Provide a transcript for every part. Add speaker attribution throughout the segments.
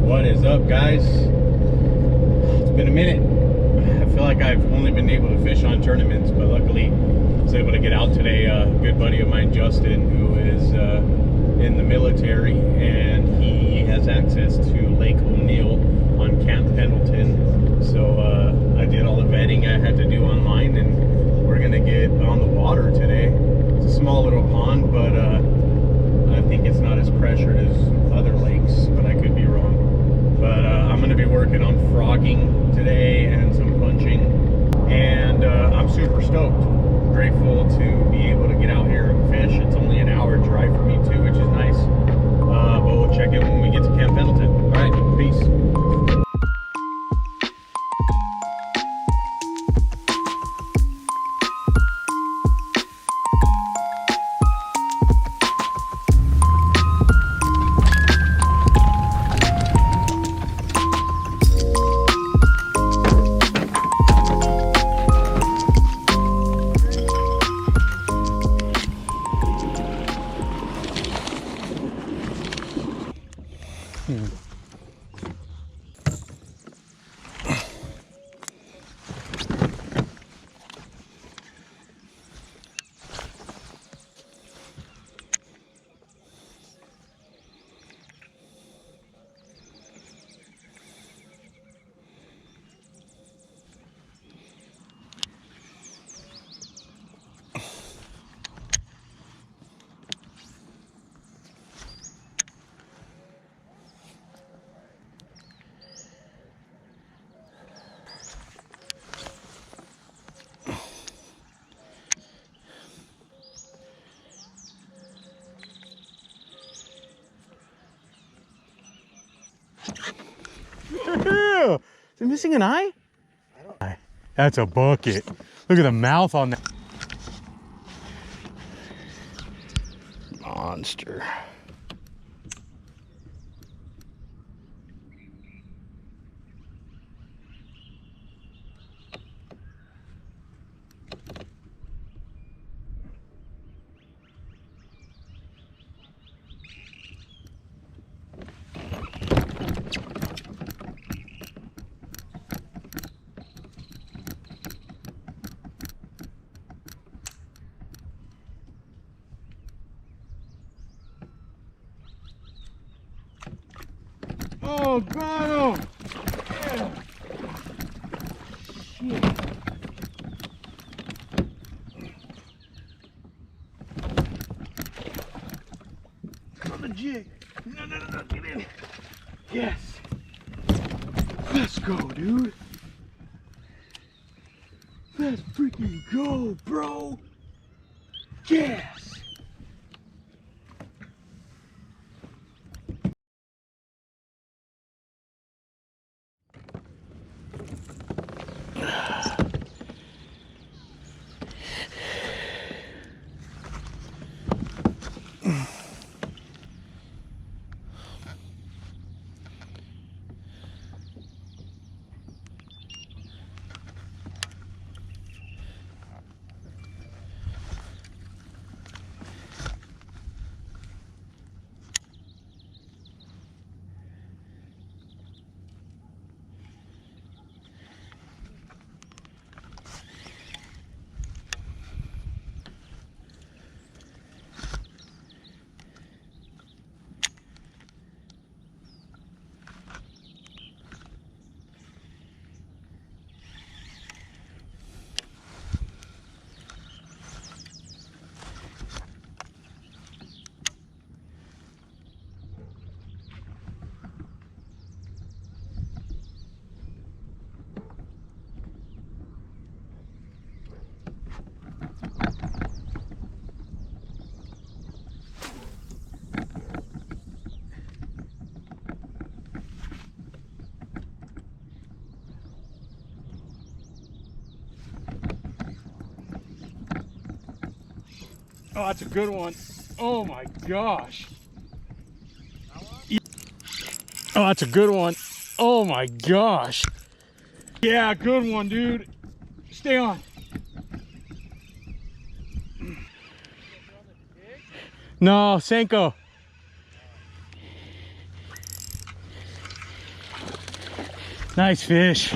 Speaker 1: What is up, guys? It's been a minute. I feel like I've only been able to fish on tournaments, but luckily I was able to get out today. A good buddy of mine, Justin, who is in the military, and he has access to Lake O'Neill on Camp Pendleton. So I did all the vetting I had to do online, and we're gonna get on the water today. It's a small little pond, but I think it's not as pressured as other lakes, but I could be wrong. But I'm going to be working on frogging today and some punching, and I'm super stoked. Grateful to be able to get out here and fish. It's only an hour drive for me too, which is nice. But we'll check in when we get to Camp Pendleton. All right, peace. Is it missing an eye? That's a bucket. Look at the mouth on that. Monster. Oh, got him! Yeah. Shit. On the jig. No, get in. Yes. Let's go, dude. Let's freaking go, bro. Yes. Oh, that's a good one. Oh my gosh. Oh, that's a good one. Oh my gosh. Yeah, good one, dude. Stay on. No, senko.
Speaker 2: Nice fish.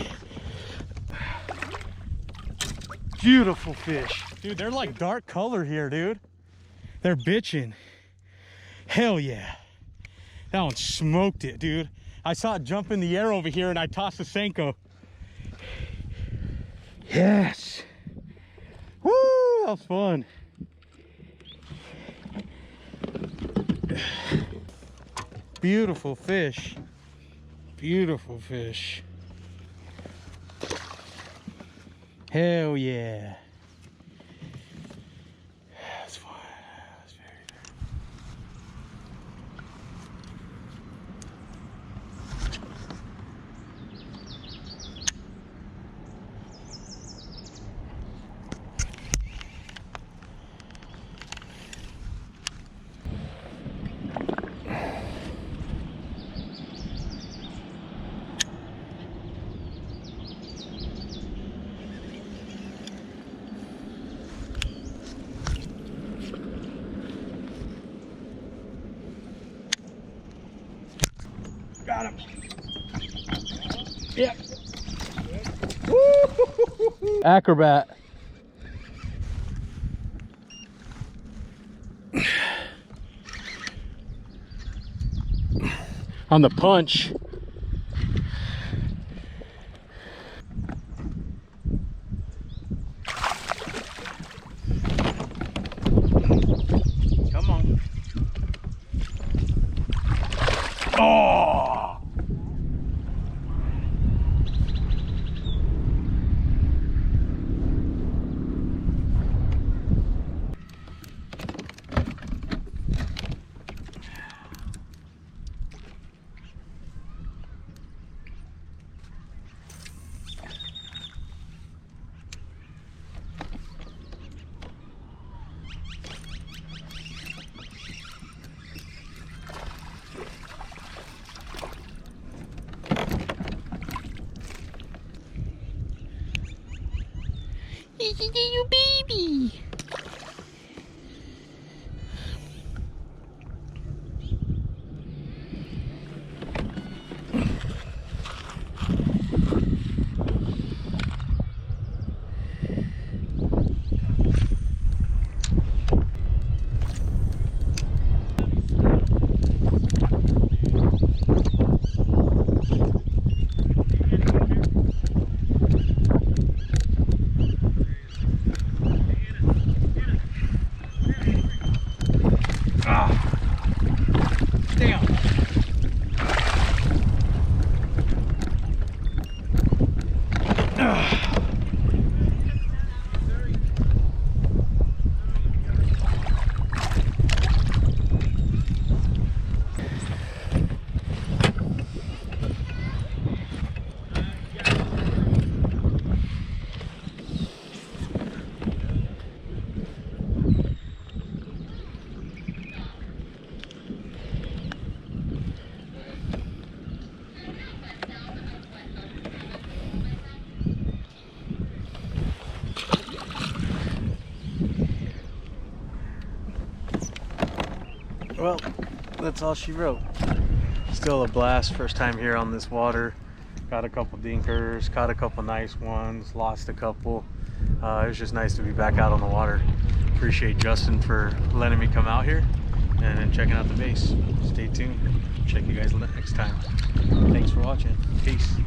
Speaker 2: Beautiful fish. Dude, they're like dark color here, dude. They're bitching. Hell yeah. That one smoked it, dude. I saw it jump in the air over here and I tossed the senko. Yes. Woo, that was fun. Beautiful fish. Beautiful fish. Hell yeah. That's fun. That's very got him. Yep. Woo! Acrobat. On the punch. Come on. Oh! It's a little baby. Well, that's all she wrote. Still a blast, first time here on this water. Got a couple dinkers, caught a couple nice ones, lost a couple. It was just nice to be back out on the water. Appreciate Justin for letting me come out here and checking out the base. Stay tuned. Check you guys next time. Thanks for watching. Peace.